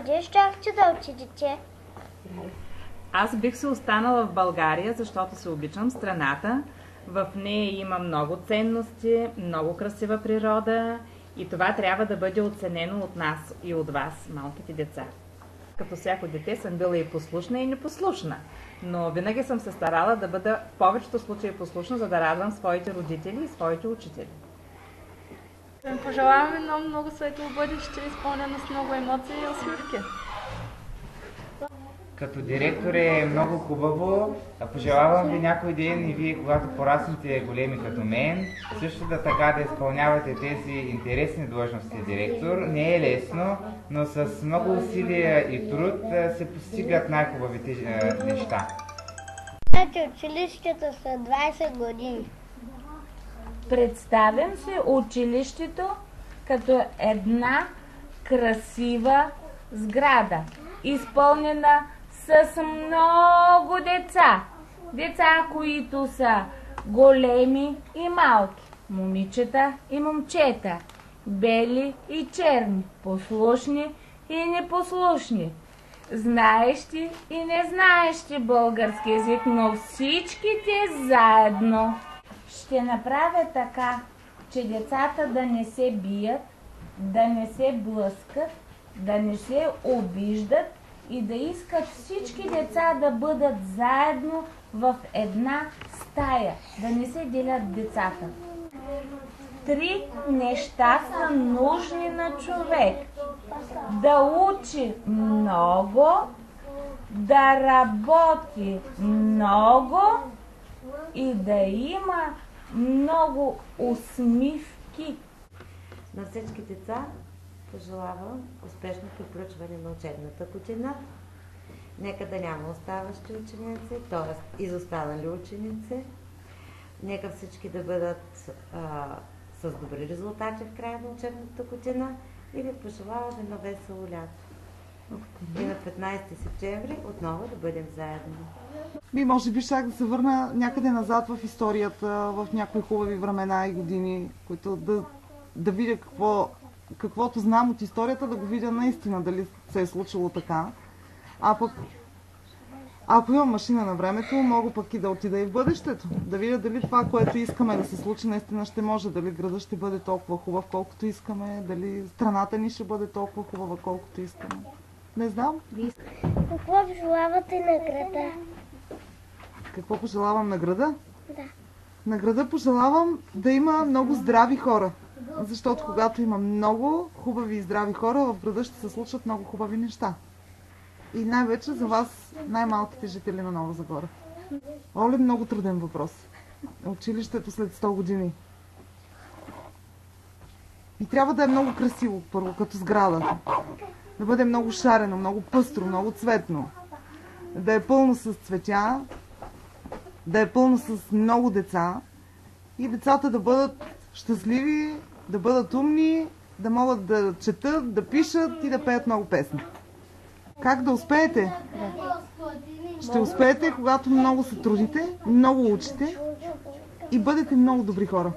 къде щяхте да отидете? Аз бих се останала в България, защото се обичам страната. В нея има много ценности, много красива природа и това трябва да бъде оценено от нас и от вас, малките деца. Като всяко дете съм била и послушна, и непослушна, но винаги съм се старала да бъда в повечето случаи послушна, за да радвам своите родители и своите учители. Пожелавам едно много светло бъдеще, изпълнено с много емоции и усмивки. Като директор е много хубаво. Пожелавам ви някой ден и вие, когато пораснете големи като мен, също да така да изпълнявате тези интересни длъжности директор. Не е лесно, но с много усилия и труд се постигат най-хубавите неща. Значи училището са 20 години. Представям се училището като една красива сграда, изпълнена с много деца. Деца, които са големи и малки, момичета и момчета, бели и черни, послушни и непослушни, знаещи и незнаещи български език, но всичките заедно. Ще направя така, че децата да не се бият, да не се блъскат, да не се обиждат и да искат всички деца да бъдат заедно в една стая, да не се делят децата. 3 неща са нужни на човек. Да учи много, да работи много и да има много усмивки. На всички деца пожелавам успешно приключване на учебната година. Нека да няма оставащи ученици, т.е. изостанали ученици. Нека всички да бъдат с добри резултати в края на учебната година и ви пожелавам едно весело лято. И на 15 септември отново да бъдем заедно. Може би щях да се върна някъде назад в историята, в някои хубави времена и години, които да видя каквото знам от историята, да го видя наистина, дали се е случило така. А пък, ако имам машина на времето, мога пък и да отида и в бъдещето. Да видя дали това, което искаме да се случи, наистина ще може. Дали градът ще бъде толкова хубав, колкото искаме, дали страната ни ще бъде толкова хубава, колкото искаме. Не знам. Какво пожелавате на града? Какво пожелавам на града? Да. На града пожелавам да има много здрави хора. Защото когато има много хубави и здрави хора, в града ще се случват много хубави неща. И най-вече за вас, най-малките жители на Нова Загора. Оле, много труден въпрос. Училището след 100 години. И трябва да е много красиво, първо, като сграда. Да бъде много шарено, много пъстро, много цветно. Да е пълно с цветя, да е пълно с много деца. И децата да бъдат щастливи, да бъдат умни, да могат да четат, да пишат и да пеят много песни. Как да успеете? Ще успеете, когато много се трудите, много учите и бъдете много добри хора.